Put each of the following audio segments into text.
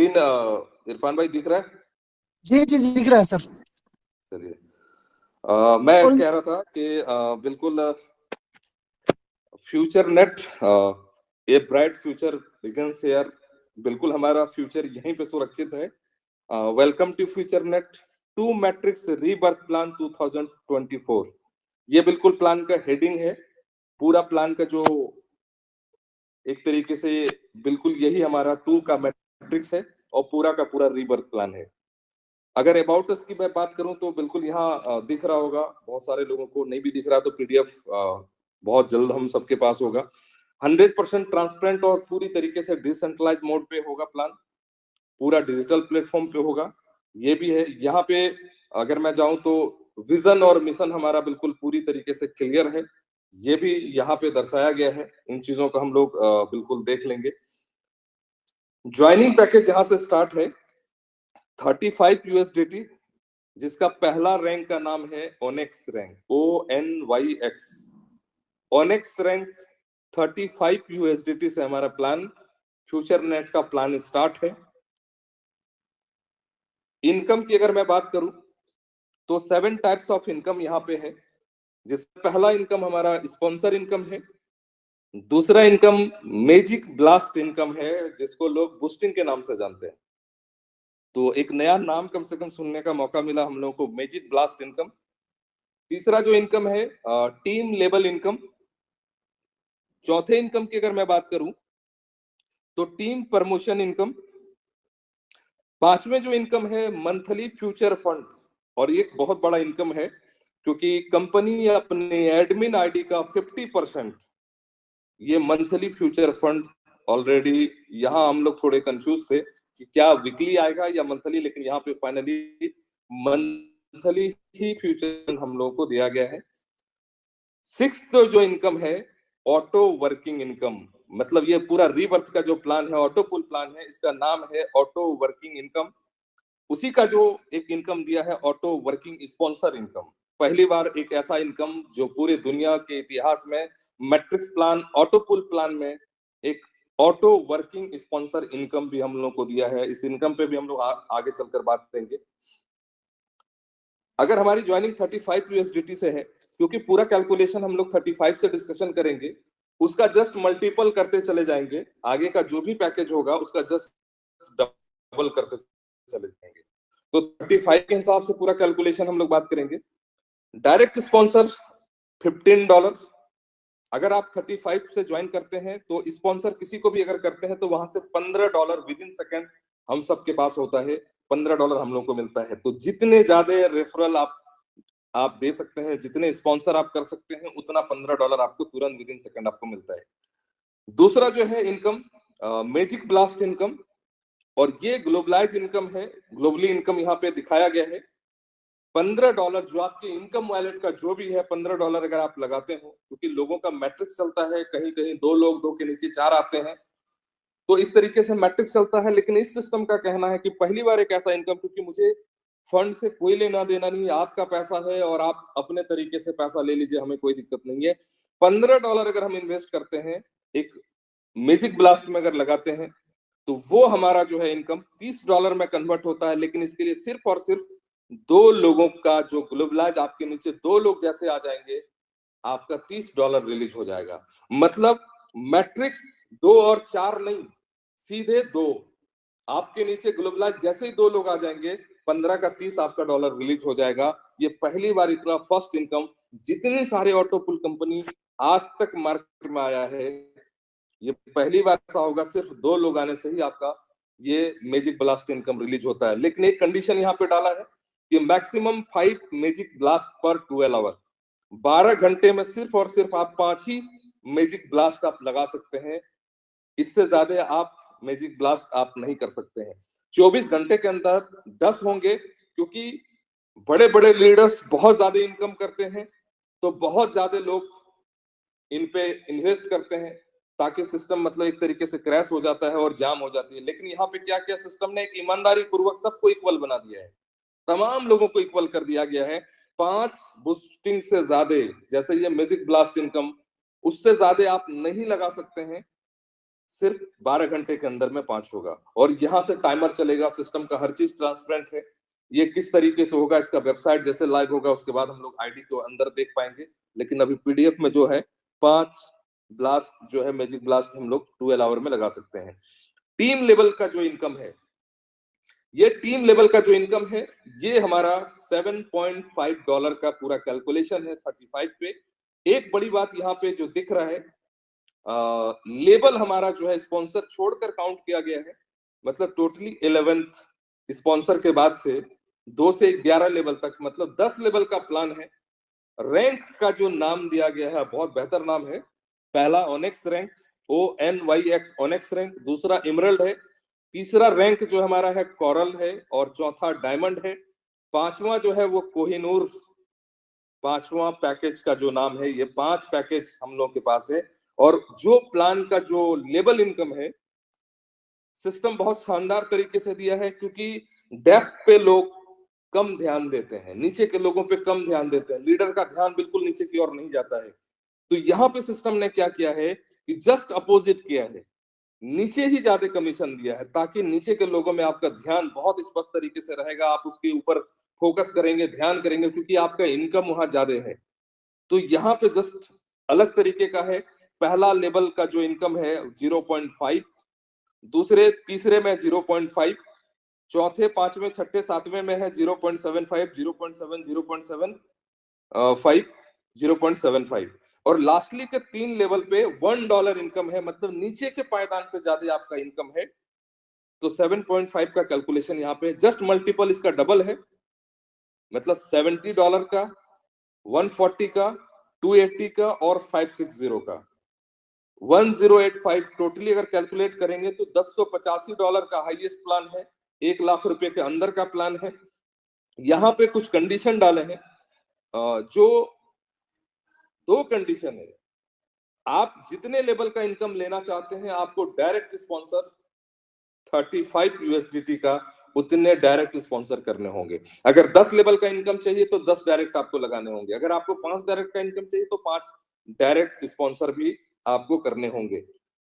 Screen Irfan भाई दिख रहा है? जी जी जी दिख रहा है सर। चलिए, मैं और कह रहा था कि बिल्कुल future net, a bright future begins here. बिल्कुल हमारा फ्यूचर यहीं पे सुरक्षित है। Welcome to future net to matrix rebirth plan 2024। ये बिल्कुल प्लान का हेडिंग है। पूरा प्लान का जो एक तरीके से बिल्कुल यही हमारा टू का मैट्रिक्स है और पूरा का पूरा रीबर्थ प्लान है। अगर अबाउट अस की मैं बात करूं तो बिल्कुल यहाँ दिख रहा होगा, बहुत सारे लोगों को नहीं भी दिख रहा तो पीडीएफ बहुत जल्द हम सबके पास होगा। 100% ट्रांसपेरेंट और पूरी तरीके से डिसेंट्रलाइज मोड पे होगा प्लान, पूरा डिजिटल प्लेटफॉर्म पे होगा। ये भी है यहाँ पे। अगर मैं जाऊं तो विजन और मिशन हमारा बिल्कुल पूरी तरीके से क्लियर है, ये भी यहाँ पे दर्शाया गया है। इन चीजों को हम लोग बिल्कुल देख लेंगे। ज्वाइनिंग पैकेज जहां से स्टार्ट है 35 यूएसडीटी, जिसका पहला रैंक का नाम है ओनेक्स रैंक, ONYX। ओनेक्स रैंक 35 यूएसडीटी से हमारा प्लान फ्यूचर नेट का प्लान स्टार्ट है। इनकम की अगर मैं बात करूं तो 7 टाइप्स ऑफ इनकम यहाँ पे है। जिसमें पहला इनकम हमारा स्पॉन्सर इनकम है। दूसरा इनकम मैजिक ब्लास्ट इनकम है, जिसको लोग बूस्टिंग के नाम से जानते हैं। तो एक नया नाम कम से कम सुनने का मौका मिला हम लोगों को, मैजिक ब्लास्ट इनकम। तीसरा जो इनकम है टीम लेवल इनकम। चौथे इनकम की अगर मैं बात करूं तो टीम प्रमोशन इनकम। पांचवें जो इनकम है मंथली फ्यूचर फंड, और ये एक बहुत बड़ा इनकम है क्योंकि कंपनी अपने एडमिन आईडी का 50% ये मंथली फ्यूचर फंड ऑलरेडी। यहाँ हम लोग थोड़े कंफ्यूज थे कि क्या वीकली आएगा या मंथली, लेकिन यहाँ पे फाइनली मंथली ही फ्यूचर हम लोगों को दिया गया है। सिक्स्थ जो इनकम है ऑटो वर्किंग इनकम, मतलब ये पूरा रीबर्थ का जो प्लान है, ऑटो पुल प्लान है, इसका नाम है ऑटो वर्किंग इनकम। उसी का जो एक इनकम दिया है ऑटो वर्किंग स्पॉन्सर इनकम। पहली बार एक ऐसा इनकम जो पूरे दुनिया के इतिहास में मैट्रिक्स प्लान ऑटो पुल प्लान में एक ऑटो वर्किंग स्पॉन्सर इनकम भी हम लोग को दिया है। इस इनकम पे भी हम लोग आगे चलकर बात करेंगे। अगर हमारी ज्वाइनिंग 35 यूएसडीटी से है, क्योंकि पूरा कैलकुलेशन हम लोग 35 से डिस्कशन करेंगे, उसका जस्ट मल्टीपल करते चले जाएंगे। आगे का जो भी पैकेज होगा उसका जस्ट डबल करते चले जाएंगे। तो 35 के हिसाब से पूरा कैलकुलेशन हम लोग बात करेंगे। Direct sponsor $15। अगर आप 35 से ज्वाइन करते हैं तो स्पॉन्सर किसी को भी अगर करते हैं तो वहां से $15 विद इन सेकेंड हम सबके पास होता है। $15 हम लोग को मिलता है। तो जितने ज्यादा रेफरल आप दे सकते हैं, जितने स्पॉन्सर आप कर सकते हैं, उतना $15 आपको तुरंत विद इन सेकेंड आपको मिलता है। दूसरा जो है इनकम मैजिक ब्लास्ट इनकम, और ये ग्लोबलाइज इनकम है। ग्लोबली इनकम यहाँ पे दिखाया गया है। $15 जो आपके इनकम वॉलेट का जो भी है, $15 अगर आप लगाते हो, क्योंकि लोगों का मैट्रिक्स चलता है, कहीं कहीं 2 लोग 2 के नीचे 4 आते हैं, तो इस तरीके से मैट्रिक्स चलता है। लेकिन इस सिस्टम का कहना है कि पहली बार एक ऐसा इनकम, क्योंकि मुझे फंड से कोई लेना देना नहीं, आपका पैसा है और आप अपने तरीके से पैसा ले लीजिए, हमें कोई दिक्कत नहीं है। $15 अगर हम इन्वेस्ट करते हैं एक मैजिक ब्लास्ट में अगर लगाते हैं, तो वो हमारा जो है इनकम $30 में कन्वर्ट होता है। लेकिन इसके लिए सिर्फ और सिर्फ 2 लोगों का जो ग्लोबलाइज आपके नीचे 2 लोग जैसे आ जाएंगे, आपका $30 रिलीज हो जाएगा। मतलब मैट्रिक्स 2 और 4 नहीं, सीधे 2। आपके नीचे ग्लोबलाइज जैसे ही 2 लोग आ जाएंगे, 15 का 30 आपका डॉलर रिलीज हो जाएगा। ये पहली बार इतना फर्स्ट इनकम जितने सारे ऑटो पुल कंपनी आज तक मार्केट में आया है, ये पहली बार ऐसा होगा, सिर्फ 2 लोग आने से ही आपका ये मैजिक ब्लास्ट इनकम रिलीज होता है। लेकिन एक कंडीशन यहाँ पे डाला है कि मैक्सिमम 5 मैजिक ब्लास्ट पर 12 आवर, 12 घंटे में सिर्फ और सिर्फ आप 5 ही मैजिक ब्लास्ट आप लगा सकते हैं। इससे ज्यादा आप मैजिक ब्लास्ट आप नहीं कर सकते हैं। 24 घंटे के अंदर 10 होंगे, क्योंकि बड़े बड़े लीडर्स बहुत ज्यादा इनकम करते हैं, तो बहुत ज्यादा लोग इन पे इन्वेस्ट करते हैं, ताकि सिस्टम मतलब एक तरीके से क्रैश हो जाता है और जाम हो जाती है। लेकिन यहाँ पे क्या किया सिस्टम ने, एक ईमानदारी पूर्वक सबको इक्वल बना दिया है, तमाम लोगों को इक्वल कर दिया गया है। 5 बूस्टिंग से ज्यादा, जैसे ये मैजिक ब्लास्ट इनकम, उससे ज्यादा आप नहीं लगा सकते हैं। सिर्फ 12 घंटे के अंदर में 5 होगा। और यहाँ से टाइमर चलेगा, सिस्टम का हर चीज ट्रांसपेरेंट है। ये किस तरीके से होगा, इसका वेबसाइट जैसे लाइव होगा उसके बाद हम लोग आईडी को अंदर देख पाएंगे। लेकिन अभी पीडीएफ में जो है 5 ब्लास्ट जो है मैजिक ब्लास्ट हम लोग 12 आवर में लगा सकते हैं। टीम लेवल का जो इनकम है, ये टीम लेवल का जो इनकम है, ये हमारा $7.5 का पूरा कैलकुलेशन है 35 पे। एक बड़ी बात यहाँ पे जो दिख रहा है, लेवल हमारा जो है स्पॉन्सर छोड़कर काउंट किया गया है। मतलब टोटली 11th स्पॉन्सर के बाद से 2 से 11 लेवल तक, मतलब 10 लेवल का प्लान है। रैंक का जो नाम दिया गया है बहुत बेहतर नाम है। पहला ओनेक्स रैंक, ONYX ओनेक्स रैंक, दूसरा इमरल्ड है, तीसरा रैंक जो हमारा है कोरल है, और चौथा डायमंड है। पांचवा जो है वो कोहिनूर, पांचवा पैकेज का जो नाम है, ये 5 पैकेज हम लोग के पास है। और जो प्लान का जो लेवल इनकम है, सिस्टम बहुत शानदार तरीके से दिया है, क्योंकि डेप्थ पे लोग कम ध्यान देते हैं, नीचे के लोगों पे कम ध्यान देते हैं, लीडर का ध्यान बिल्कुल नीचे की ओर नहीं जाता है। तो यहाँ पे सिस्टम ने क्या किया है कि जस्ट अपोजिट किया है, नीचे ही ज्यादा कमीशन दिया है, ताकि नीचे के लोगों में आपका ध्यान बहुत स्पष्ट तरीके से रहेगा, आप उसके ऊपर फोकस करेंगे, ध्यान करेंगे, क्योंकि आपका इनकम वहां ज्यादा है। तो यहाँ पे जस्ट अलग तरीके का है। पहला लेवल का जो इनकम है 0.5, दूसरे तीसरे में 0.5, चौथे पांचवें छठे सातवें में है 0.75, 0.7, 0.75, 0.75, और लास्टली के 3 लेवल पे $1 इनकम है। मतलब नीचे के पायदान पे ज्यादा आपका इनकम है। तो 7.5 का कैलकुलेशन यहाँ पे जस्ट मल्टीपल इसका डबल है, मतलब $70 का, 140 का, 280 का और 560 का, 1085 टोटली अगर कैलकुलेट करेंगे तो $1085 का हाईएस्ट प्लान है, 1 लाख रुपए के अंदर का प्लान है। यहाँ पे कुछ कंडीशन डाले हैं, जो 2 कंडीशन है। आप जितने लेवल का इनकम लेना चाहते हैं, आपको डायरेक्ट स्पॉन्सर 35 USDT का उतने डायरेक्ट स्पॉन्सर करने होंगे। अगर 10 लेवल का इनकम चाहिए तो 10 डायरेक्ट आपको लगाने होंगे। अगर आपको 5 डायरेक्ट का इनकम चाहिए तो 5 डायरेक्ट स्पॉन्सर भी आपको करने होंगे।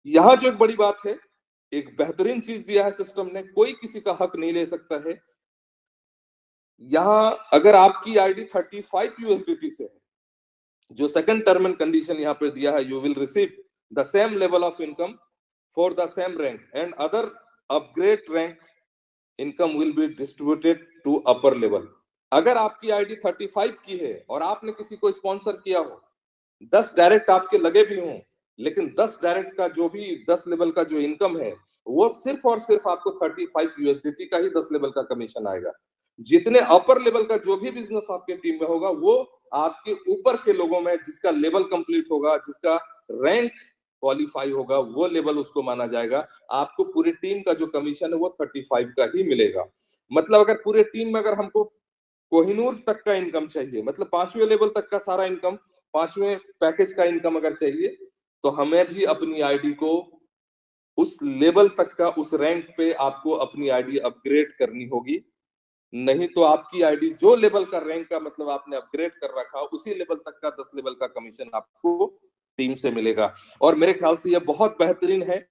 यहाँ जो एक बड़ी बात है, एक बेहतरीन चीज दिया है सिस्टम ने, कोई किसी का हक नहीं ले सकता है। यहाँ अगर आपकी आईडी 35 USDT से है, जो सेकंड टर्म एंड कंडीशन यहाँ पे दिया है, you will receive the same level of income for the same rank and other upgrade rank income will be distributed to upper level. अगर आपकी आईडी 35 की है और आपने किसी को स्पॉन्सर किया हो, 10 डायरेक्ट आपके लगे भी हों, लेकिन 10 डायरेक्ट का जो भी 10 लेवल का जो इनकम है, वो सिर्फ और सिर्फ आपको 35 USDT का ही 10 लेवल का कमीशन आएगा। जितने अपर लेवल का जो भी बिजनेस आपके टीम में होगा, वो आपके ऊपर के लोगों में जिसका लेवल कंप्लीट होगा, जिसका रैंक क्वालिफाई होगा, वो लेवल उसको माना जाएगा। आपको पूरी टीम का जो कमीशन है वो 35 का ही मिलेगा। मतलब अगर पूरे टीम में अगर हमको कोहिनूर तक का इनकम चाहिए, मतलब 5वें लेवल तक का सारा इनकम, 5वें पैकेज का इनकम अगर चाहिए, तो हमें भी अपनी आईडी को उस लेवल तक का, उस रैंक पे आपको अपनी आईडी अपग्रेड करनी होगी। नहीं तो आपकी आईडी जो लेवल का रैंक का मतलब आपने अपग्रेड कर रखा, उसी लेवल तक का 10 लेवल का कमीशन आपको टीम से मिलेगा। और मेरे ख्याल से यह बहुत बेहतरीन है।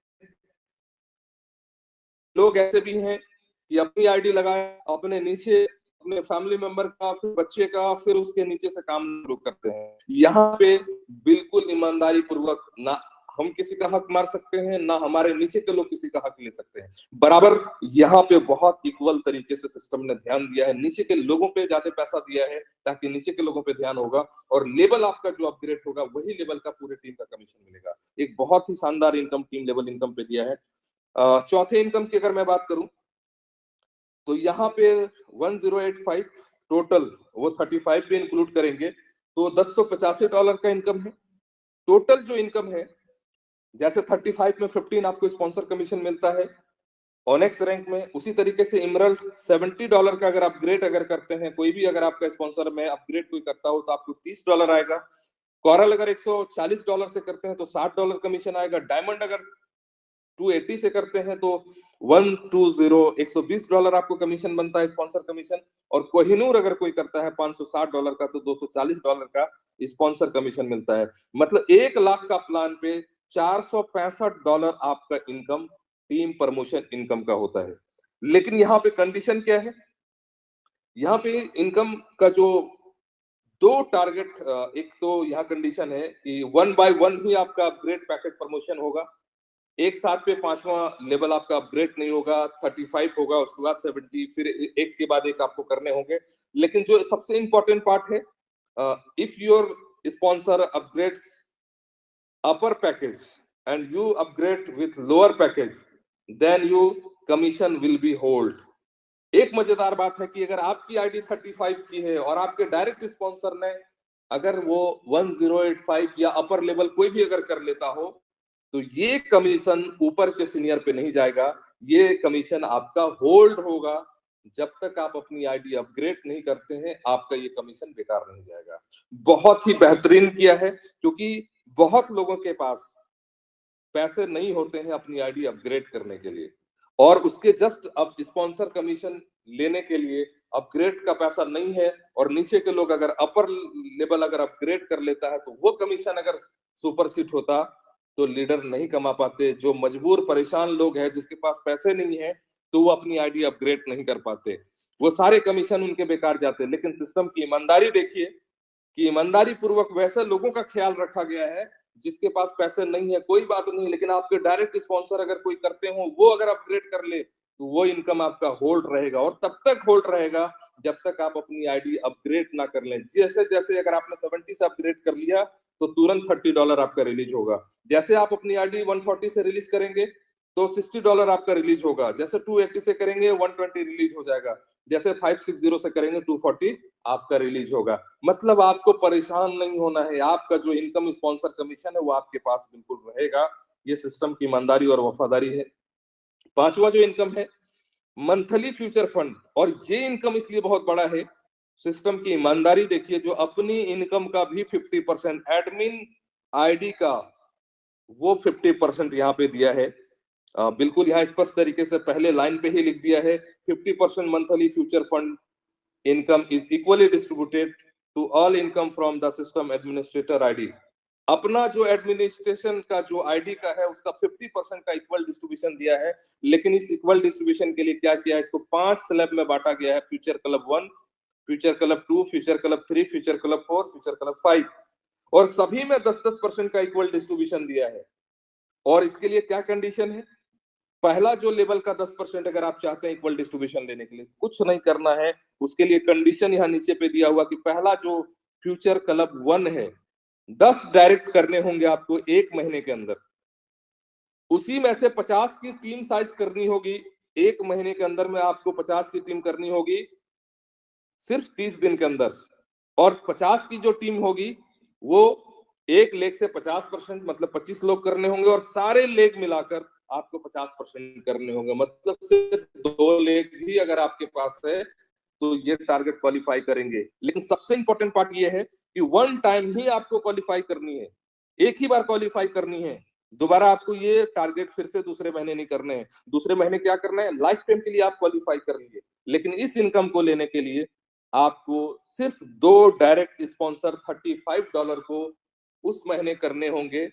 लोग ऐसे भी हैं कि अपनी आईडी लगाए, अपने नीचे अपने फैमिली मेंबर का, फिर बच्चे का, फिर उसके नीचे से काम शुरू करते हैं। यहाँ पे बिल्कुल ईमानदारी पूर्वक ना हम किसी का हक मार सकते हैं, ना हमारे नीचे के लोग किसी का हक ले सकते हैं। बराबर यहाँ पे बहुत इक्वल तरीके से सिस्टम ने ध्यान दिया है, नीचे के लोगों पे ज्यादा पैसा दिया है, ताकि नीचे के लोगों पे ध्यान होगा और लेवल आपका जो अपग्रेड होगा वही लेवल का पूरे टीम का कमीशन मिलेगा। एक बहुत ही शानदार इनकम टीम लेवल इनकम पे दिया है। चौथे इनकम की अगर मैं बात करूं, तो यहाँ पे 1085 टोटल, वो 35 भी इंक्लूड करेंगे तो $1085 का इनकम है। टोटल जो इनकम है, जैसे 35 में 15 आपको स्पॉन्सर कमीशन मिलता है ऑनेक्स रैंक में, उसी तरीके से इमरल्ड $70 का अगर अपग्रेड अगर करते हैं, कोई भी अगर आपका स्पॉन्सर में अपग्रेड कोई करता हो तो आपको $30 आएगा। कोरल अगर $140 से करते हैं तो $60 कमीशन आएगा। डायमंड अगर 280 से करते हैं तो 120 आपको कमीशन बनता है, स्पॉन्सर कमीशन। और कोहिनूर अगर कोई करता है $560 का तो $240 का स्पॉन्सर कमीशन मिलता है। मतलब 1 लाख का प्लान पे $465 आपका इनकम टीम प्रमोशन इनकम का होता है। लेकिन यहाँ पे कंडीशन क्या है, यहाँ पे इनकम का जो दो टारगेट, एक तो यहाँ कंडीशन है कि 1 by 1 ही आपका अपग्रेड पैकेज प्रमोशन होगा, एक साथ पे 5वां लेवल आपका अपग्रेड नहीं होगा, 35 होगा, उसके बाद 70, फिर एक के बाद एक आपको करने होंगे। लेकिन जो सबसे इंपॉर्टेंट पार्ट है, if your sponsor upgrades upper package and you upgrade with lower package, then you commission will be hold। एक मजेदार बात है कि अगर आपकी आईडी 35 की है और आपके डायरेक्ट स्पॉन्सर ने अगर वो 1085 या अपर लेवल कोई भी अगर कर लेता हो, तो ये कमीशन ऊपर के सीनियर पे नहीं जाएगा, ये कमीशन आपका होल्ड होगा। जब तक आप अपनी आईडी अपग्रेड नहीं करते हैं, आपका ये कमीशन बेकार नहीं जाएगा। बहुत ही बेहतरीन किया है, क्योंकि बहुत लोगों के पास पैसे नहीं होते हैं अपनी आईडी अपग्रेड करने के लिए, और उसके जस्ट अब स्पॉन्सर कमीशन लेने के लिए अपग्रेड का पैसा नहीं है, और नीचे के लोग अगर अपर लेवल अगर अपग्रेड कर लेता है तो वो कमीशन अगर सुपर सीट होता तो लीडर नहीं कमा पाते। जो मजबूर परेशान लोग हैं, जिसके पास पैसे नहीं है, तो वो अपनी आईडी अपग्रेड नहीं कर पाते, वो सारे कमीशन उनके बेकार जाते। लेकिन सिस्टम की ईमानदारी देखिए कि ईमानदारी पूर्वक वैसे लोगों का ख्याल रखा गया है जिसके पास पैसे नहीं है, कोई बात नहीं, लेकिन आपके डायरेक्ट स्पॉन्सर अगर कोई करते हो, वो अगर अपग्रेड कर ले, तो वो इनकम आपका होल्ड रहेगा, और तब तक होल्ड रहेगा जब तक आप अपनी आईडी अपग्रेड ना कर लें। जैसे जैसे अगर आपने 70 से अपग्रेड कर लिया तो तुरंत $30 आपका रिलीज होगा। जैसे आप अपनी आईडी 140 से रिलीज करेंगे तो $60 आपका रिलीज होगा। जैसे 280 से करेंगे 120 रिलीज हो जाएगा। जैसे 560 से करेंगे 240 आपका रिलीज होगा। मतलब आपको परेशान नहीं होना है, आपका जो इनकम स्पॉन्सर कमीशन है वो आपके पास बिल्कुल रहेगा। ये सिस्टम की ईमानदारी और वफादारी है। पांचवा जो इनकम है, मंथली फ्यूचर फंड, और ये इनकम इसलिए बहुत बड़ा है, सिस्टम की ईमानदारी देखिए, जो अपनी इनकम का भी 50% एडमिन आईडी का वो 50% यहाँ पे दिया है। बिल्कुल यहाँ स्पष्ट तरीके से पहले लाइन पे ही लिख दिया है, 50% monthly future fund income is equally distributed to all income from the system administrator ID. अपना जो एडमिनिस्ट्रेशन का जो आईडी का है उसका 50% का इक्वल डिस्ट्रीब्यूशन दिया है। लेकिन इस इक्वल डिस्ट्रीब्यूशन के लिए क्या किया है, इसको 5 स्लैब में बांटा गया है, future club 1, future club 2, future club 3, future club 4, future club 5, और सभी में 10-10% का इक्वल डिस्ट्रीब्यूशन दिया है। और इसके लिए क्या कंडीशन है, पहला जो लेवल का 10% अगर आप चाहते हैं इक्वल डिस्ट्रीब्यूशन लेने के लिए, कुछ नहीं करना है, उसके लिए कंडीशन यहाँ नीचे पे दिया हुआ कि पहला जो फ्यूचर क्लब 1 है, 10 डायरेक्ट करने होंगे आपको 1 महीने के अंदर। उसी में से 50 की टीम साइज करनी होगी, 1 महीने के अंदर में आपको 50 की टीम करनी होगी सिर्फ 30 दिन के अंदर। और 50 की जो टीम होगी वो एक लेग से 50%, मतलब 25 लोग करने होंगे, और सारे लेग मिलाकर आपको 50% करने होंगे। मतलब सिर्फ 2 लेग भी अगर आपके पास है तो ये टारगेट क्वालिफाई करेंगे। लेकिन सबसे इंपॉर्टेंट पार्ट ये है कि 1 टाइम ही आपको क्वालिफाई करनी है, एक ही बार क्वालिफाई करनी है। दोबारा आपको ये टारगेट फिर से दूसरे महीने नहीं करने हैं। दूसरे महीने क्या करना है, लाइफ टाइम के लिए आप क्वालिफाई कर लीजिए। लेकिन इस इनकम को लेने के लिए आपको सिर्फ 2 डायरेक्ट स्पॉन्सर $35 को उस महीने करने होंगे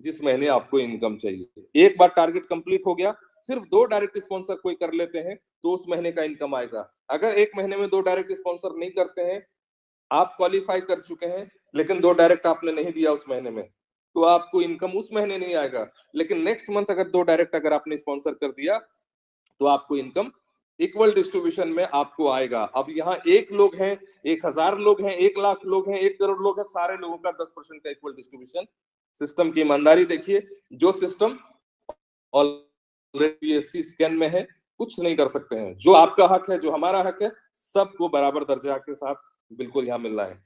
जिस महीने आपको इनकम चाहिए। एक बार टारगेट कंप्लीट हो गया, सिर्फ 2 डायरेक्ट स्पॉन्सर कोई कर लेते हैं तो उस महीने का इनकम आएगा। अगर एक महीने में 2 डायरेक्ट स्पॉन्सर नहीं करते हैं, आप क्वालिफाई कर चुके हैं लेकिन 2 डायरेक्ट आपने नहीं दिया उस महीने में, तो आपको इनकम उस महीने नहीं आएगा। लेकिन नेक्स्ट मंथ अगर 2 डायरेक्ट अगर आपने स्पॉन्सर कर दिया तो आपको इनकम इक्वल डिस्ट्रीब्यूशन में आपको आएगा। अब यहाँ 1 लोग हैं, 1000 लोग हैं, 1 लाख लोग हैं, 1 करोड़ लोग हैं, सारे लोगों का 10% का इक्वल डिस्ट्रीब्यूशन। सिस्टम की ईमानदारी देखिए, जो सिस्टम ऑलरेडी एससी स्कैन में है, कुछ नहीं कर सकते हैं। जो आपका हक है, जो हमारा हक है, सबको बराबर दर्जा के साथ बिल्कुल यहाँ मिल रहा है।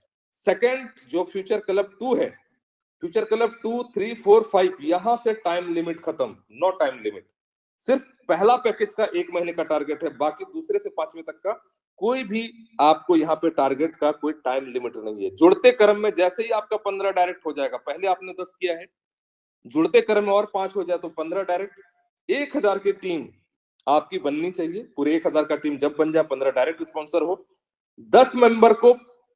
सेकंड जो फ्यूचर क्लब 2 है, फ्यूचर क्लब 2, 3, 4, 5, यहां से टाइम लिमिट खत्म, नो टाइम लिमिट। सिर्फ पहला पैकेज का 1 महीने का टारगेट है, बाकी दूसरे से 5वें तक का कोई भी आपको यहाँ पे टारगेट का कोई टाइम लिमिट नहीं है। जुड़ते क्रम में जैसे ही आपका 15 डायरेक्ट हो जाएगा, पहले आपने 10 किया है, जुड़ते क्रम में और 5 हो जाए तो 15 डायरेक्ट। 1000 की टीम आपकी बननी चाहिए। पूरे 1000 का टीम जब बन जाए, 15 डायरेक्ट स्पॉन्सर हो, 10 मेंबर को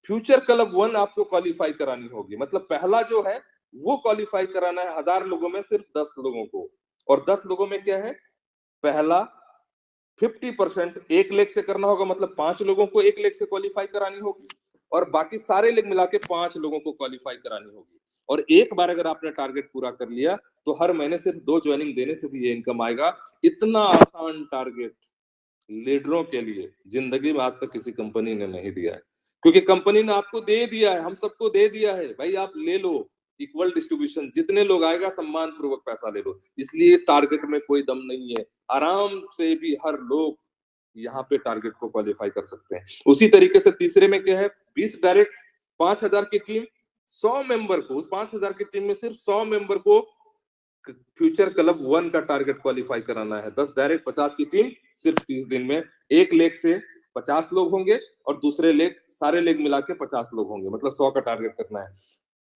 फ्यूचर क्लब 1 आपको क्वालिफाई करानी होगी। मतलब पहला जो है वो क्वालिफाई कराना है 1000 लोगों में सिर्फ 10 लोगों को। और 10 लोगों में क्या है, पहला 50% 1 लाख से करना होगा, मतलब 5 लोगों को 1 लाख से क्वालिफाई करानी होगी, और बाकी सारे लोग मिला के 5 लोगों को क्वालिफाई करानी होगी। और एक बार अगर आपने टारगेट पूरा कर लिया तो हर महीने सिर्फ 2 ज्वाइनिंग देने से भी ये इनकम आएगा। इतना आसान टारगेट लीडरों के लिए जिंदगी में आज तक किसी कंपनी ने नहीं दिया है, क्योंकि कंपनी ने आपको दे दिया है, हम सबको दे दिया है, भाई आप ले लो, इक्वल डिस्ट्रीब्यूशन, जितने लोग आएगा सम्मान पूर्वक पैसा ले लो। इसलिए टारगेट में कोई दम नहीं है, आराम से भी हर लोग यहाँ पे टारगेट को क्वालिफाई कर सकते हैं। उसी तरीके से तीसरे में क्या है, 20 डायरेक्ट, 5000 की टीम, 100 मेंबर को, उस 5000 की टीम में सिर्फ 100 मेंबर को फ्यूचर क्लब 1 का टारगेट क्वालिफाई कराना है। 10 डायरेक्ट, 50 की टीम, सिर्फ 30 दिन में। एक लेग से 50 लोग होंगे और दूसरे लेग, सारे लेग मिला के 50 लोग होंगे, मतलब 100 का टारगेट करना है।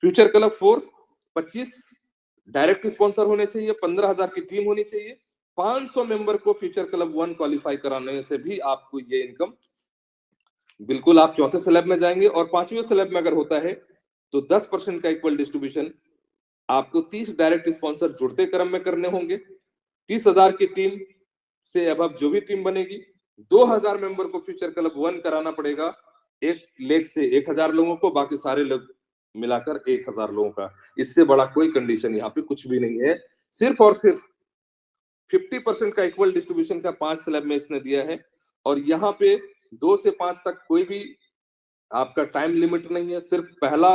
फ्यूचर क्लब 4, 25 डायरेक्ट स्पॉन्सर होने चाहिए, 15,000 की टीम होनी चाहिए, 500 मेंबर को फ्यूचर क्लब 1 क्वालिफाई कराने से भी आपको ये इनकम, बिल्कुल आप चौथे स्लैब में जाएंगे। और पांचवें स्लैब में अगर होता है तो 10% का इक्वल डिस्ट्रीब्यूशन आपको 30 डायरेक्ट स्पॉन्सर जुड़ते क्रम में करने होंगे। 30,000 की टीम से अब जो भी टीम बनेगी, 2000 मेंबर को फ्यूचर क्लब 1 कराना पड़ेगा, एक लेग से 1000 लोगों को, बाकी सारे लोग मिलाकर 1000 लोगों का। इससे बड़ा कोई कंडीशन यहाँ पे कुछ भी नहीं है। सिर्फ और सिर्फ 50% का इक्वल डिस्ट्रीब्यूशन का 5 स्लैब में इसने दिया है। और यहाँ पे 2 से 5 तक कोई भी आपका टाइम लिमिट नहीं है। सिर्फ पहला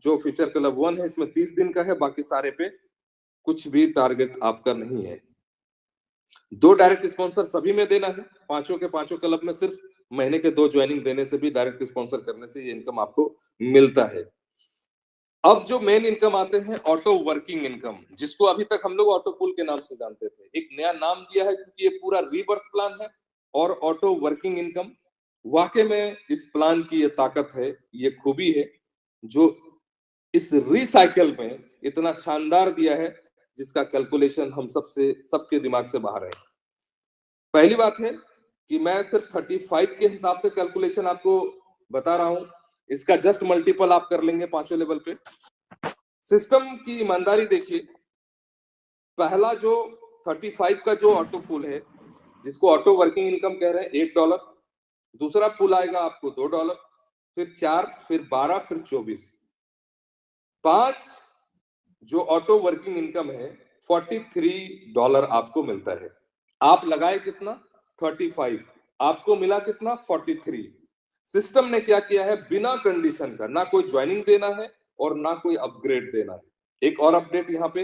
जो फ्यूचर क्लब 1 है इसमें 30 दिन का है, बाकी सारे पे कुछ भी टारगेट आपका नहीं है। 2 डायरेक्ट स्पॉन्सर सभी में देना है, पांचों के पांचों क्लब में सिर्फ महीने के 2 ज्वाइनिंग देने से भी डायरेक्ट स्पॉन्सर करने से ये इनकम आपको मिलता है। अब जो मेन इनकम आते हैं, ऑटो वर्किंग इनकम, जिसको अभी तक हम लोग ऑटो पूल के नाम से जानते थे, एक नया नाम दिया है क्योंकि ये पूरा रीबर्थ प्लान है। और ऑटो वर्किंग इनकम, वाकई में इस प्लान की ये ताकत है, ये खूबी है जो इस रिसाइकल में इतना शानदार दिया है, जिसका कैलकुलेशन हम सबके दिमाग से बाहर है। पहली बात है कि मैं सिर्फ 35 के हिसाब से कैलकुलेशन आपको बता रहा हूं, इसका जस्ट मल्टीपल आप कर लेंगे पांचों लेवल पे। सिस्टम की ईमानदारी देखिए, पहला जो 35 का जो ऑटो पूल है, जिसको ऑटो वर्किंग इनकम कह रहे हैं, $1, दूसरा पूल आएगा आपको $2, फिर 4, फिर 12, फिर 24, 5 जो ऑटो वर्किंग इनकम है, $43 आपको मिलता है। आप लगाए कितना, 35, आपको मिला कितना, 43। सिस्टम ने क्या किया है, बिना कंडीशन का, ना कोई ज्वाइनिंग देना है और ना कोई अपग्रेड देना है। एक और अपडेट यहाँ पे,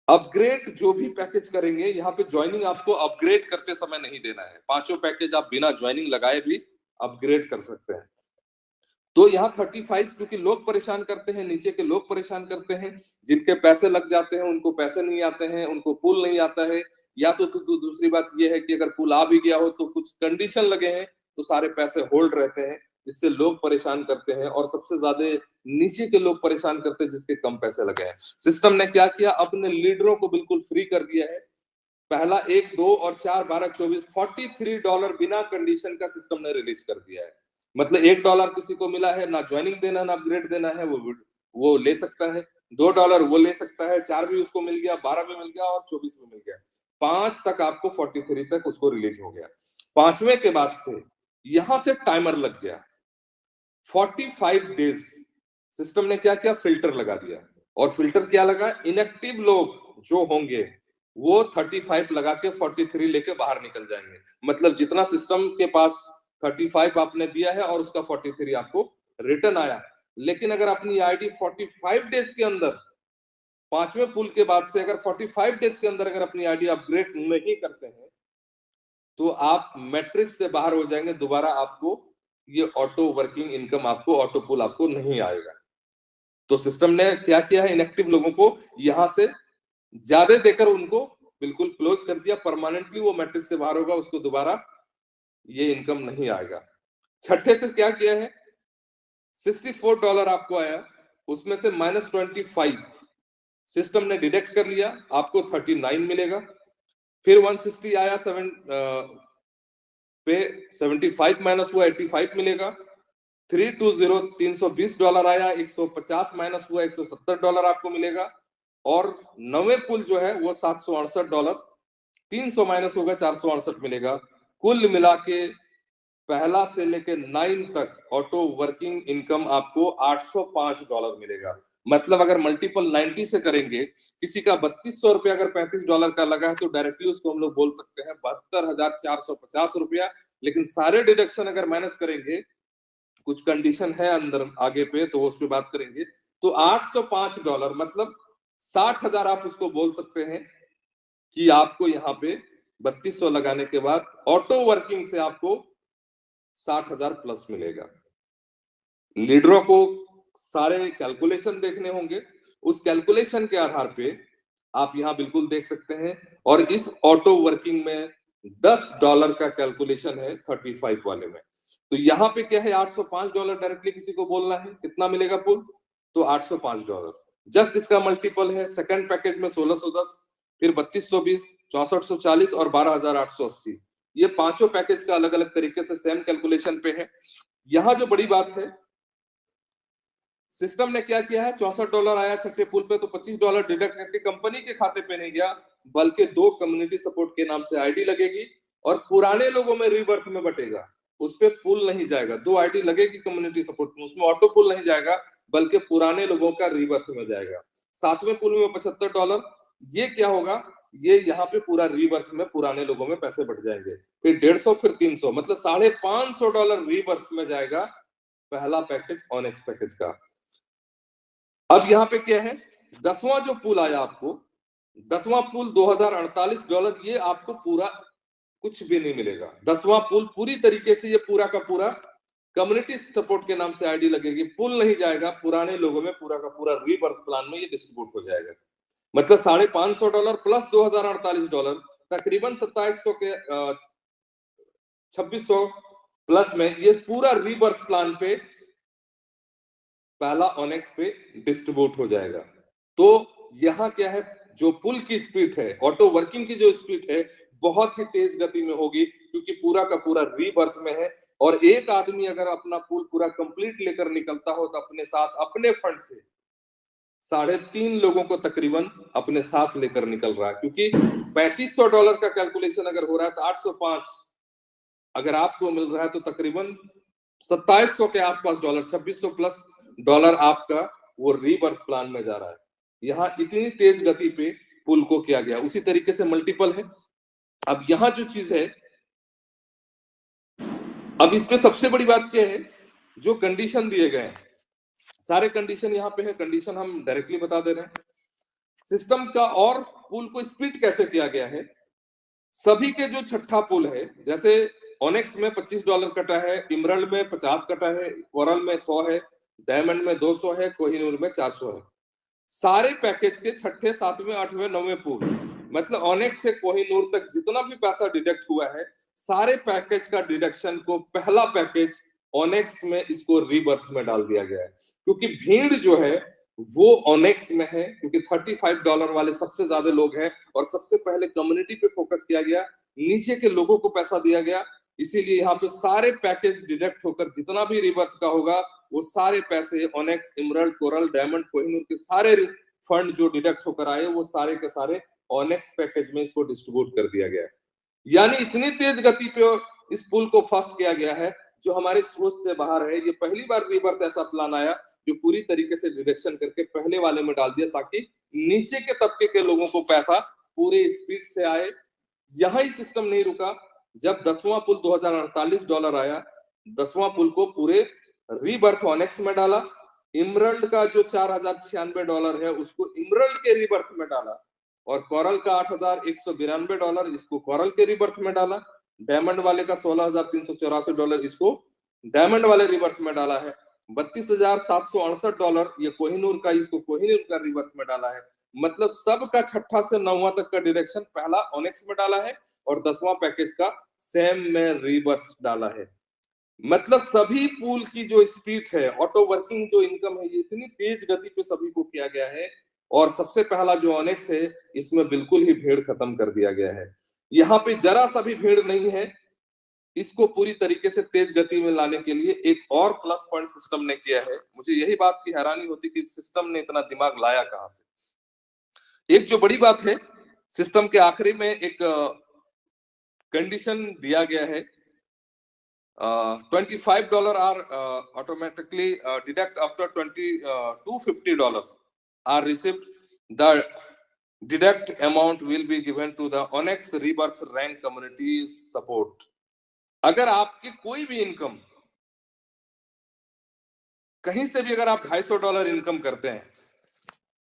अपग्रेड जो भी पैकेज करेंगे, यहाँ पे ज्वाइनिंग आपको अपग्रेड करते समय नहीं देना है। पांचों पैकेज आप बिना ज्वाइनिंग लगाए भी अपग्रेड कर सकते हैं। तो यहाँ 35, क्योंकि लोग परेशान करते हैं, नीचे के लोग परेशान करते हैं, जिनके पैसे लग जाते हैं उनको पैसे नहीं आते हैं, उनको पूल नहीं आता है, या तो दूसरी बात यह है कि अगर पूल आ भी गया हो तो कुछ कंडीशन लगे हैं तो सारे पैसे होल्ड रहते हैं, इससे लोग परेशान करते हैं। और सबसे ज्यादा नीचे के लोग परेशान करते हैं जिसके कम पैसे लगे हैं। सिस्टम ने क्या किया, अपने लीडरों को बिल्कुल फ्री कर दिया है। पहला 1, 2 और 4, 12, 24, $43 बिना कंडीशन का सिस्टम ने रिलीज कर दिया है। मतलब $1 किसी को मिला है, ना ज्वाइनिंग देना ना अपग्रेड देना है, वो ले सकता है। $2 वो ले सकता है, 4 भी उसको मिल गया, 12 भी मिल गया और 24 भी मिल गया। 5 तक आपको 43 तक उसको रिलीज हो गया। पांचवें के बाद से यहां से टाइमर लग गया, 45 डेज। सिस्टम ने क्या किया, फिल्टर लगा दिया। और फिल्टर क्या लगा, इनएक्टिव लोग जो होंगे वो 35 लगा के 43 लेके बाहर निकल जाएंगे। मतलब जितना सिस्टम के पास 35 आपने दिया है और उसका 43 आपको रिटर्न आया। लेकिन अगर अपनी आईडी 45 डेज के अंदर, पांचवें पुल के बाद से अगर 45 डेज के अंदर अगर अपनी आईडी अपग्रेड नहीं करते हैं तो आप मैट्रिक्स से बाहर हो जाएंगे। दोबारा आपको ये ऑटो वर्किंग इनकम, आपको ऑटो पुल आपको नहीं आएगा। तो सिस्टम ने क्या किया है, इनएक्टिव लोगों को यहां से ज्यादा देकर उनको बिल्कुल क्लोज कर दिया। परमानेंटली वो मैट्रिक्स से बाहर होगा, उसको दोबारा ये इनकम नहीं आएगा। छठे से क्या किया है, $64 आपको आया, उसमें से -25 सिस्टम ने डिडक्ट कर लिया, आपको 39 मिलेगा। फिर 160 आया, 75 माइनस हुआ, 85 मिलेगा। $320 आया, 150 माइनस हुआ, $170 आपको मिलेगा। और 9वें पुल जो है वो $768, 300 माइनस होगा, 468 मिलेगा। कुल मिला के पहला से लेके 9 तक ऑटो वर्किंग इनकम आपको $805 मिलेगा। मतलब अगर मल्टीपल 90 से करेंगे, किसी का ₹3200 अगर $35 का लगा है तो डायरेक्टली उसको हम लोग बोल सकते हैं ₹72,450। लेकिन सारे डिडक्शन अगर माइनस करेंगे, कुछ कंडीशन है अंदर आगे पे तो उस पे बात करेंगे, तो $805 मतलब 60,000 आप उसको बोल सकते हैं कि आपको यहाँ पे 3200 लगाने के बाद ऑटो वर्किंग से आपको 60,000 प्लस मिलेगा। लीडरों को सारे कैलकुलेशन देखने होंगे, उस कैलकुलेशन के आधार पे आप यहाँ बिल्कुल देख सकते हैं। और इस ऑटो वर्किंग में $10 का कैलकुलेशन है 35 वाले में। तो यहाँ पे क्या है, $805 डायरेक्टली किसी को बोलना है, कितना मिलेगा पुल, तो $805। जस्ट इसका मल्टीपल है सेकंड पैकेज में 1610, फिर 3220, 6440 और 12880। ये पांचों पैकेज का अलग अलग तरीके से सेम कैलकुलेशन पे है। यहाँ जो बड़ी बात है, सिस्टम ने क्या किया है, $64 आया छठे पुल पे तो $25 डिडक्ट करके कंपनी के खाते पे नहीं गया, बल्कि 2 कम्युनिटी सपोर्ट के नाम से आईडी लगेगी और पुराने लोगों में रीबर्थ में बटेगा, उस पे पुल नहीं जाएगा। 2 आईडी लगेगी कम्युनिटी सपोर्ट में, उसमें ऑटो पुल नहीं जाएगा बल्कि पुराने लोगों का रीबर्थ में जाएगा। 7वें पुल में $75, ये क्या होगा, ये यहाँ पे पूरा रीबर्थ में पुराने लोगों में पैसे बढ़ जाएंगे। फिर 150, फिर 300, मतलब $550 रीबर्थ में जाएगा पहला पैकेज ऑनेक्स पैकेज का। अब यहाँ पे क्या है, 10वां जो पुल आया आपको, 10वां पुल $2048, ये आपको पूरा कुछ भी नहीं मिलेगा। 10वां पुल पूरी तरीके से ये पूरा का पूरा कम्युनिटी सपोर्ट के नाम से आईडी लगेगी, पुल नहीं जाएगा, पुराने लोगों में पूरा का पूरा रीबर्थ प्लान में ये डिस्ट्रीब्यूट हो जाएगा। मतलब $550 प्लस $2048, तकरीबन 2700 के 2600 प्लस में ये पूरा रीबर्थ प्लान पे पहला ऑनेक्स पे डिस्ट्रीब्यूट हो जाएगा। तो यहाँ क्या है, जो पुल की स्पीड है, ऑटो वर्किंग की जो स्पीड है, बहुत ही तेज गति में होगी, क्योंकि पूरा का पूरा रीबर्थ में है। और एक आदमी अगर अपना पुल पूरा कंप्लीट लेकर निकलता हो तो अपने साथ अपने फंड से 3.5 लोगों को तकरीबन अपने साथ लेकर निकल रहा है, क्योंकि $3500 का कैलकुलेशन अगर हो रहा है तो 805 अगर आपको मिल रहा है तो तकरीबन 2700 के आसपास डॉलर, 2600 प्लस डॉलर आपका वो रीबर्थ प्लान में जा रहा है। यहाँ इतनी तेज गति पे पुल को किया गया, उसी तरीके से मल्टीपल है। अब यहाँ जो चीज है, अब इस पे सबसे बड़ी बात क्या है, जो कंडीशन दिए गए हैं, सारे कंडीशन यहाँ पे है, कंडीशन हम डायरेक्टली बता दे रहे हैं। सिस्टम का और पुल को स्प्लिट कैसे किया गया है, सभी के जो छठा पुल है, जैसे ऑनेक्स में $25 कटा है, इमरल्ड में 50 कटा है, कोरल में 100 है, डायमंड में 200 है, कोहिनूर में 400 है। सारे पैकेज के छठे, 7वें, 8वें, 9वें पुल, मतलब ऑनेक्स से कोहिनूर तक जितना भी पैसा डिडक्ट हुआ है, सारे पैकेज का डिडक्शन को पहला पैकेज ऑनेक्स में इसको रीबर्थ में डाल दिया गया है। क्योंकि भीड़ जो है वो ऑनेक्स में है, क्योंकि $35 वाले सबसे ज्यादा लोग हैं और सबसे पहले कम्युनिटी पे फोकस किया गया, नीचे के लोगों को पैसा दिया गया। इसीलिए यहाँ पे सारे पैकेज डिडक्ट होकर जितना भी रिबर्थ का होगा वो सारे पैसे onyx, emerald, coral, diamond, Kohinoor के सारे फंड जो डिडक्ट होकर आए वो सारे के सारे ऑनेक्स पैकेज में इसको डिस्ट्रीब्यूट कर दिया गया है। यानी इतनी तेज गति पे इस पुल को फर्स्ट किया गया है जो हमारे सोच से बाहर है। ये पहली बार रिबर्थ ऐसा प्लान आया जो पूरी तरीके से डिडक्शन करके पहले वाले में डाल दिया, ताकि नीचे के तबके के लोगों को पैसा पूरे स्पीड से आए। यहां ही सिस्टम नहीं रुका, जब 10वां पुल $2048 आया, 10वां पुल को पूरे रीबर्थ ऑनेक्स में डाला। इमरल्ड का जो $4096 है उसको इमरल्ड के रीबर्थ में डाला, और कोरल का $8192 इसको कोरल के रीबर्थ में डाला। डायमंड वाले का $16,384 इसको डायमंड वाले रिबर्थ में डाला है। $32,768 ये कोहिनूर का, इसको कोहिनूर का रिबर्थ में डाला है। मतलब सबका छठा से 9वां तक का डायरेक्शन पहला ऑनेक्स में डाला है और 10वां पैकेज का सेम में रीबर्थ डाला है। मतलब सभी पूल की जो स्पीड है, ऑटो वर्किंग जो इनकम है, ये इतनी तेज गति पे सभी को किया गया है। और सबसे पहला जो ऑनेक्स है इसमें बिल्कुल ही भीड़ खत्म कर दिया गया है। यहाँ पे जरा सा भी भीड़ नहीं है। इसको पूरी तरीके से तेज गति में लाने के लिए एक और प्लस पॉइंट सिस्टम ने किया है। मुझे यही बात की हैरानी होती कि सिस्टम ने इतना दिमाग लाया कहां से। एक जो बड़ी बात है, सिस्टम के आखिरी में एक कंडीशन दिया गया है, $25 are automatically deduct after $250 are received. The deduct amount will be given to the Onyx Rebirth Rank Community Support. अगर आपकी कोई भी इनकम, कहीं से भी अगर आप $250 इनकम करते हैं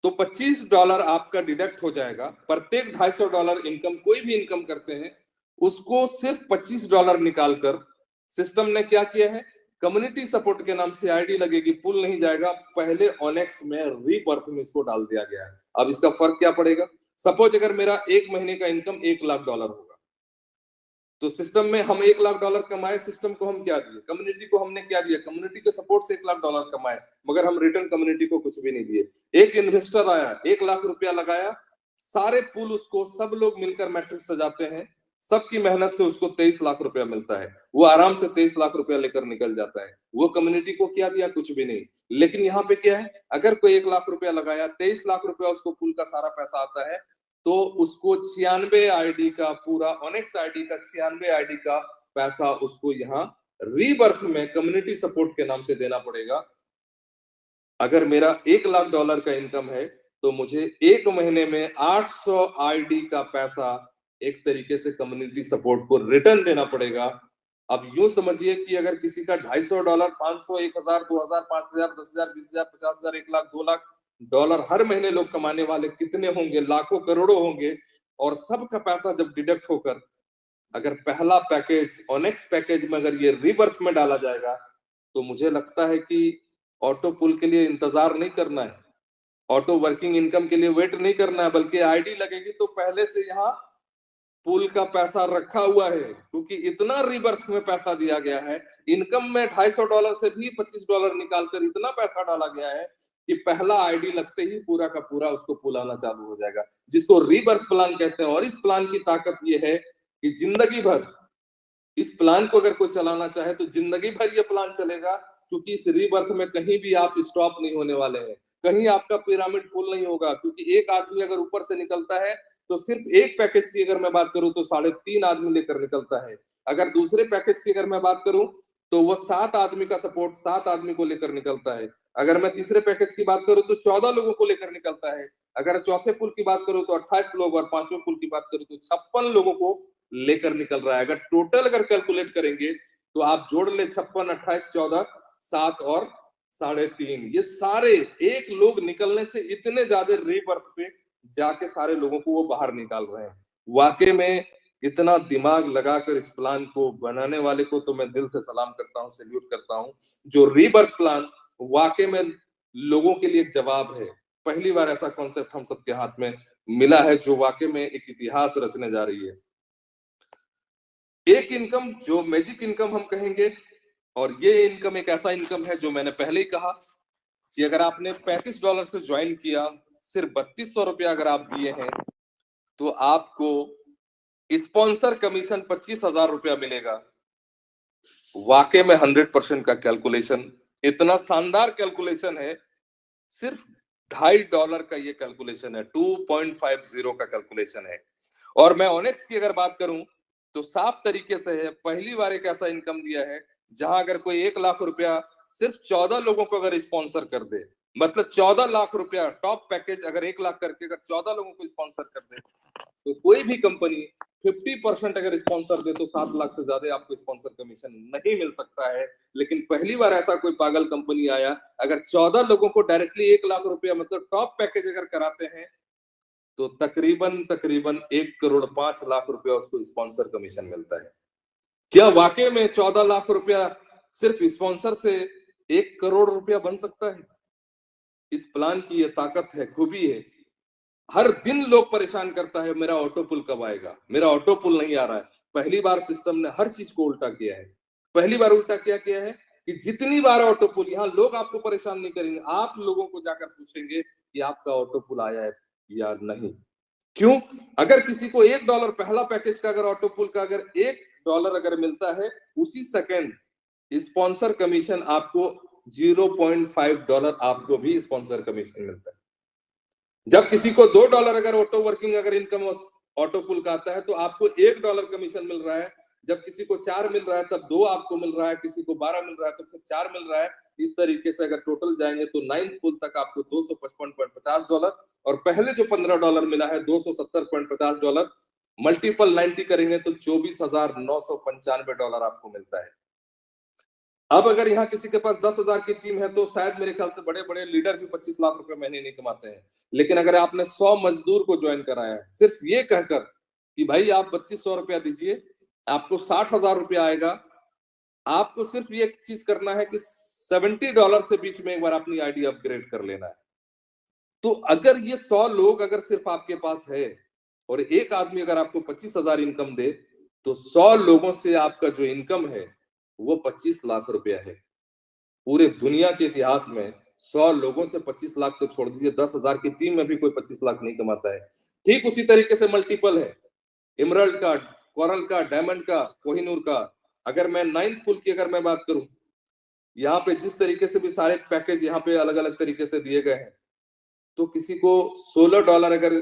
तो $25 आपका डिडक्ट हो जाएगा। प्रत्येक $250 इनकम, कोई भी इनकम करते हैं उसको सिर्फ $25 निकालकर सिस्टम ने क्या किया है, कम्युनिटी सपोर्ट के नाम से आईडी लगेगी, पुल नहीं जाएगा, पहले ऑनेक्स में रीबर्थ में इसको डाल दिया गया है। अब इसका फर्क क्या पड़ेगा? सपोज अगर मेरा एक महीने का इनकम $1 लाख होगा, तो सिस्टम में हम $1 लाख कमाए, सिस्टम को हम क्या दिए, कम्युनिटी को हमने क्या दिया, कम्युनिटी के सपोर्ट से $1 लाख कमाए, मगर हम रिटर्न कम्युनिटी को कुछ भी नहीं दिए। एक इन्वेस्टर आया, $1 लाख लगाया, सारे पूल उसको सब लोग मिलकर मैट्रिक्स सजाते हैं, सबकी मेहनत से उसको $23 लाख मिलता है, वो आराम से $23 लाख लेकर निकल जाता है। वो कम्युनिटी को क्या दिया, कुछ भी नहीं। लेकिन यहाँ पे क्या है, अगर कोई $1 लाख लगाया, $23 लाख उसको पूल का सारा पैसा आता है, तो उसको 96 आईडी का, पूरा ऑनेक्स आईडी का 96 आईडी का पैसा उसको यहाँ रीबर्थ में कम्युनिटी सपोर्ट के नाम से देना पड़ेगा। अगर मेरा $1 लाख का इनकम है तो मुझे एक महीने में 800 आईडी का पैसा एक तरीके से कम्युनिटी सपोर्ट को रिटर्न देना पड़ेगा। अब यूं समझिए कि अगर किसी का $250, 500, 1000, 2000, 5000, 10000, 20000, 50000, 1 लाख, $2 लाख हर महीने लोग कमाने वाले कितने होंगे, लाखों करोड़ों होंगे। और सबका पैसा जब डिडक्ट होकर अगर पहला पैकेज ऑनेक्स पैकेज में अगर ये रीबर्थ में डाला जाएगा, तो मुझे लगता है कि ऑटो पुल के लिए इंतजार नहीं करना है, ऑटो वर्किंग इनकम के लिए वेट नहीं करना है, बल्कि आईडी लगेगी तो पहले से यहाँ पुल का पैसा रखा हुआ है, क्योंकि इतना रीबर्थ में पैसा दिया गया है। इनकम में $250 से भी $25 निकालकर इतना पैसा डाला गया है कि पहला आईडी लगते ही पूरा का पूरा उसको पुल आना चालू हो जाएगा, जिसको रीबर्थ प्लान कहते हैं। और इस प्लान की ताकत ये है कि जिंदगी भर इस प्लान को अगर कोई चलाना चाहे तो जिंदगी भर ये प्लान चलेगा, क्योंकि इस रीबर्थ में कहीं भी आप स्टॉप नहीं होने वाले हैं, कहीं आपका पिरामिड फुल नहीं होगा। क्योंकि एक आदमी अगर ऊपर से निकलता है तो सिर्फ एक पैकेज की अगर मैं बात करूं तो 3.5 आदमी लेकर निकलता है। अगर दूसरे पैकेज की अगर मैं बात करूं तो वो 7 आदमी का सपोर्ट 7 आदमी को लेकर निकलता है। अगर मैं तीसरे पैकेज की बात करूं तो 14 लोगों को लेकर निकलता है। अगर चौथे पुल की बात करूं तो 28 लोग, और पांचवें पुल की बात करूं तो 56 लोगों को लेकर निकल रहा है। अगर टोटल अगर कैलकुलेट करेंगे तो आप जोड़ ले 56, 28, 14, 7 और 3.5, ये सारे एक लोग निकलने से इतने ज्यादा रीबर्थ पे जाके सारे लोगों को वो बाहर निकाल रहे हैं। वाकई में इतना दिमाग लगाकर इस प्लान को बनाने वाले को तो मैं दिल से सलाम करता हूँ, सैल्यूट करता हूँ। जो रीबर्थ प्लान वाकई में लोगों के लिए एक जवाब है। पहली बार ऐसा कॉन्सेप्ट हम सबके हाथ में मिला है जो वाकई में एक इतिहास रचने जा रही है। एक इनकम जो मैजिक इनकम हम कहेंगे, और ये इनकम एक ऐसा इनकम है जो मैंने पहले ही कहा कि अगर आपने $35 से ज्वाइन किया, सिर्फ $3200 अगर आप दिए हैं तो आपको स्पॉन्सर कमीशन $25,000 मिलेगा। वाकई में 100% का कैलकुलेशन, इतना शानदार कैलकुलेशन है। सिर्फ $2.5 का ये कैलकुलेशन है, 2.50 का कैलकुलेशन है। और मैं ऑनेक्स की अगर बात करूं तो साफ तरीके से है, पहली बार एक ऐसा इनकम दिया है जहां अगर कोई $1 लाख सिर्फ 14 लोगों को अगर स्पॉन्सर कर दे, मतलब $14 लाख टॉप पैकेज अगर 1 लाख करके अगर 14 लोगों को स्पॉन्सर कर दे, तो कोई भी कंपनी 50% अगर स्पॉन्सर दे तो 7 लाख से ज्यादा आपको स्पॉन्सर कमीशन नहीं मिल सकता है। लेकिन पहली बार ऐसा कोई पागल कंपनी आया, अगर 14 लोगों को डायरेक्टली $1 लाख मतलब टॉप पैकेज अगर कराते हैं तो तकरीबन 1,05,00,000 उसको स्पॉन्सर कमीशन मिलता है। क्या वाकई में $14 लाख सिर्फ स्पॉन्सर से $1 करोड़ बन सकता है? इस प्लान की ये ताकत है, खूबी है। हर दिन लोग परेशान करता है मेरा ऑटो पुल कब आएगा, मेरा ऑटो पुल नहीं आ रहा है। पहली बार सिस्टम ने हर चीज को उल्टा किया है। पहली बार उल्टा क्या किया है कि जितनी बार ऑटो पुल, यहाँ लोग आपको परेशान नहीं करेंगे, आप लोगों को जाकर पूछेंगे कि आपका ऑटो पुल आया है या नहीं। क्यों? अगर किसी को $1 पहला पैकेज का अगर ऑटो पुल का अगर $1 डॉलर अगर मिलता है, उसी सेकंड स्पॉन्सर कमीशन आपको 0.5 डॉलर आपको भी स्पॉन्सर कमीशन मिलता है। जब किसी को $2 अगर ऑटो वर्किंग अगर इनकम ऑटो पुल का आता है तो आपको $1 कमीशन मिल रहा है। जब किसी को 4 मिल रहा है तब 2 आपको मिल रहा है, किसी को 12 मिल रहा है तो फिर 4 मिल रहा है। इस तरीके से अगर टोटल जाएंगे तो 9th पुल तक आपको $255.50 और पहले जो $15 मिला है $270.50, मल्टीपल 90 करेंगे तो $24,995 आपको मिलता है। अब अगर यहाँ किसी के पास 10,000 की टीम है तो शायद मेरे ख्याल से बड़े बड़े लीडर भी 25 लाख रुपए महीने नहीं कमाते हैं। लेकिन अगर आपने 100 मजदूर को ज्वाइन कराया है सिर्फ ये कहकर कि भाई आप 3200 रुपया दीजिए, आपको 60,000 रुपया आएगा, आपको सिर्फ ये चीज करना है कि $70 से बीच में एक बार अपनी आईडी अपग्रेड कर लेना है। तो अगर ये 100 लोग अगर सिर्फ आपके पास है और एक आदमी अगर आपको 25,000 इनकम दे तो 100 लोगों से आपका जो इनकम है वो 25 लाख रुपया है। पूरे दुनिया के इतिहास में 100 लोगों से 25 लाख तो छोड़ दीजिए, 10,000 की टीम में भी कोई 25 लाख नहीं कमाता है। ठीक उसी तरीके से मल्टीपल है, इमरल्ड का, कोरल का, डायमंड का, कोहिनूर का। अगर मैं 9th पुल की अगर मैं बात करूं, यहाँ पे जिस तरीके से भी सारे पैकेज यहाँ पे अलग अलग तरीके से दिए गए हैं, तो किसी को $16 अगर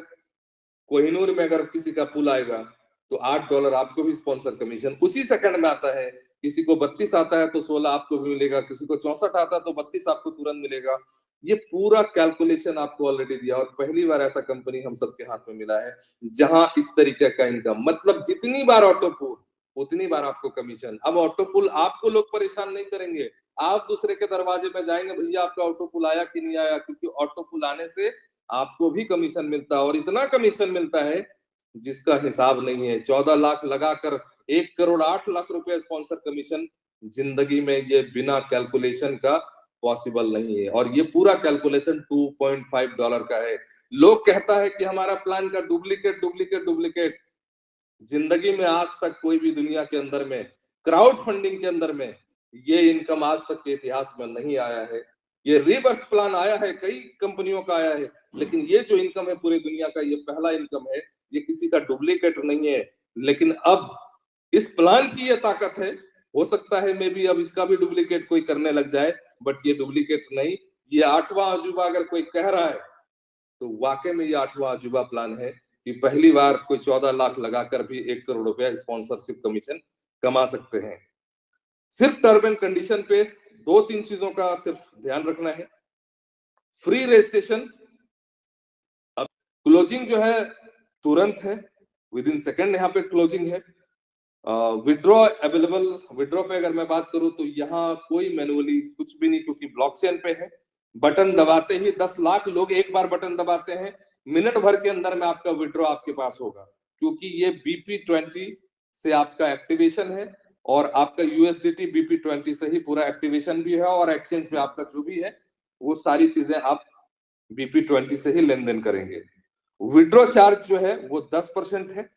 कोहिनूर में अगर किसी का पुल आएगा तो $8 आपको भी स्पॉन्सर कमीशन उसी सेकंड में आता है। किसी को 32 आता है तो 16 आपको भी मिलेगा, किसी को 64 आता है तो 32 आपको तुरंत मिलेगा। ये पूरा कैलकुलेशन आपको ऑलरेडी दिया और पहली बार ऐसा कंपनी हम सबके हाथ में मिला है जहां इस तरीके का इनकम, मतलब जितनी बार ऑटो पुल उतनी बार आपको कमीशन। अब ऑटो पुल आपको लोग परेशान नहीं करेंगे, आप दूसरे के दरवाजे में जाएंगे, भैया आपका ऑटो पुल आया कि नहीं आया, क्योंकि ऑटो पुल आने से आपको भी कमीशन मिलता है और इतना कमीशन मिलता है जिसका हिसाब नहीं है। 14 लाख लगाकर 1,08,00,000 रुपए स्पॉन्सर कमीशन जिंदगी में ये बिना कैलकुलेशन का पॉसिबल नहीं है। और ये पूरा कैलकुलेशन $2.5 का है। लोग कहता है कि हमारा प्लान का डुप्लीकेट डुप्लीकेट डुप्लीकेट, जिंदगी में आज तक कोई भी दुनिया के अंदर में क्राउड फंडिंग के अंदर में ये इनकम आज तक के इतिहास में नहीं आया है। ये रीबर्थ प्लान आया है, कई कंपनियों का आया है, लेकिन ये जो इनकम है पूरी दुनिया का, ये पहला इनकम है, ये किसी का डुप्लीकेट नहीं है। लेकिन अब इस प्लान की ये ताकत है, हो सकता है मे बी अब इसका भी डुप्लीकेट कोई करने लग जाए, बट ये डुप्लीकेट नहीं, ये 8वां अजूबा अगर कोई कह रहा है तो वाकई में ये 8वां अजूबा प्लान है कि पहली बार कोई 14 लाख लगाकर भी 1 करोड़ रुपया स्पॉन्सरशिप कमीशन कमा सकते हैं। सिर्फ टर्म एंड कंडीशन पे 2-3 चीजों का सिर्फ ध्यान रखना है। फ्री रजिस्ट्रेशन, अब क्लोजिंग जो है तुरंत है, विद इन सेकेंड यहाँ पे क्लोजिंग है। विड्रॉ अवेलेबल, विड्रॉ पे अगर मैं बात करूं तो यहाँ कोई मैनुअली कुछ भी नहीं, क्योंकि ब्लॉकचेन पे है। बटन दबाते ही 10 लाख लोग एक बार बटन दबाते हैं, मिनट भर के अंदर में आपका विड्रॉ आपके पास होगा, क्योंकि ये BP20 से आपका एक्टिवेशन है और आपका USDT BP20 से ही पूरा एक्टिवेशन भी है और एक्सचेंज पे आपका जो भी है वो सारी चीजें आप BP20 से ही लेन देन करेंगे। विड्रॉ चार्ज जो है वो 10% है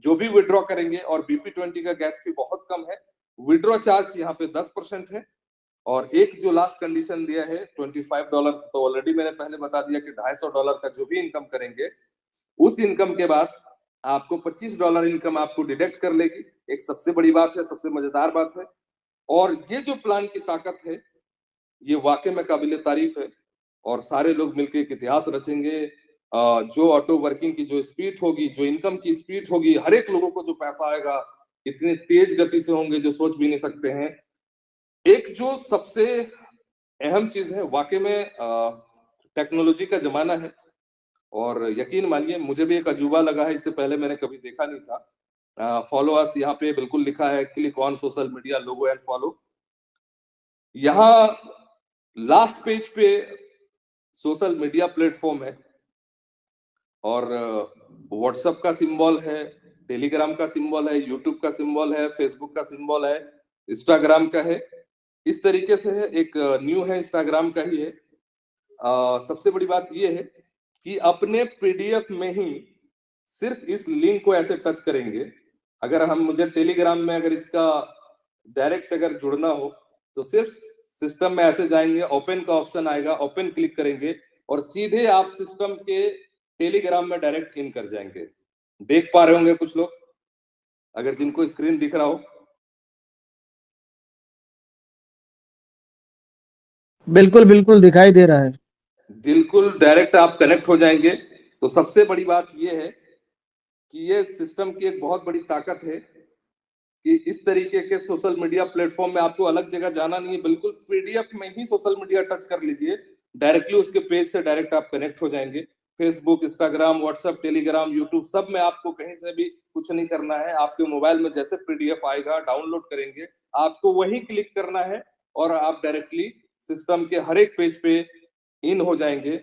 जो भी विड्रॉ करेंगे, और BP20 का गैस फी बहुत कम है। विड्रॉ चार्ज यहाँ पे 10% है। और एक जो लास्ट कंडीशन दिया है $25, तो ऑलरेडी मैंने पहले बता दिया कि $250 का जो भी इनकम करेंगे उस इनकम के बाद आपको $25 इनकम आपको डिडक्ट कर लेगी। एक सबसे बड़ी बात है, सबसे मजेदार बात है। और ये जो प्लान की ताकत है ये वाकई में काबिल तारीफ है और सारे लोग मिलकर एक इतिहास रचेंगे। जो ऑटो वर्किंग की जो स्पीड होगी, जो इनकम की स्पीड होगी, हर एक लोगों को जो पैसा आएगा इतनी तेज गति से होंगे जो सोच भी नहीं सकते हैं। एक जो सबसे अहम चीज है, वाकई में टेक्नोलॉजी का जमाना है और यकीन मानिए मुझे भी एक अजूबा लगा है, इससे पहले मैंने कभी देखा नहीं था। फॉलो अस यहाँ पे बिल्कुल लिखा है, click on social media logo and follow. यहाँ लास्ट पेज पे सोशल मीडिया प्लेटफॉर्म है और व्हाट्सएप का सिंबल है, टेलीग्राम का सिंबल है, यूट्यूब का सिंबल है, फेसबुक का सिंबल है, इंस्टाग्राम का है। इस तरीके से है, एक न्यू है इंस्टाग्राम का ही है। सबसे बड़ी बात यह है कि अपने PDF में ही सिर्फ इस लिंक को ऐसे टच करेंगे। अगर हम मुझे टेलीग्राम में अगर इसका डायरेक्ट अगर जुड़ना हो तो सिर्फ सिस्टम में ऐसे जाएंगे, ओपन का ऑप्शन आएगा, ओपन क्लिक करेंगे और सीधे आप सिस्टम के टेलीग्राम में डायरेक्ट इन कर जाएंगे। देख पा रहे होंगे कुछ लोग, अगर जिनको स्क्रीन दिख रहा हो बिल्कुल बिल्कुल दिखाई दे रहा है। बिल्कुल डायरेक्ट आप कनेक्ट हो जाएंगे। तो सबसे बड़ी बात ये है कि ये सिस्टम की एक बहुत बड़ी ताकत है कि इस तरीके के सोशल मीडिया प्लेटफॉर्म में आपको अलग जगह जाना नहीं है, बिल्कुल पीडीएफ में ही सोशल मीडिया टच कर लीजिए, डायरेक्टली उसके पेज से डायरेक्ट आप कनेक्ट हो जाएंगे। Facebook, Instagram, WhatsApp, Telegram, YouTube, सब में आपको कहीं से भी कुछ नहीं करना है। आपके मोबाइल में जैसे पीडीएफ आएगा, डाउनलोड करेंगे, आपको वही क्लिक करना है और आप डायरेक्टली सिस्टम के हर एक पेज पे इन हो जाएंगे।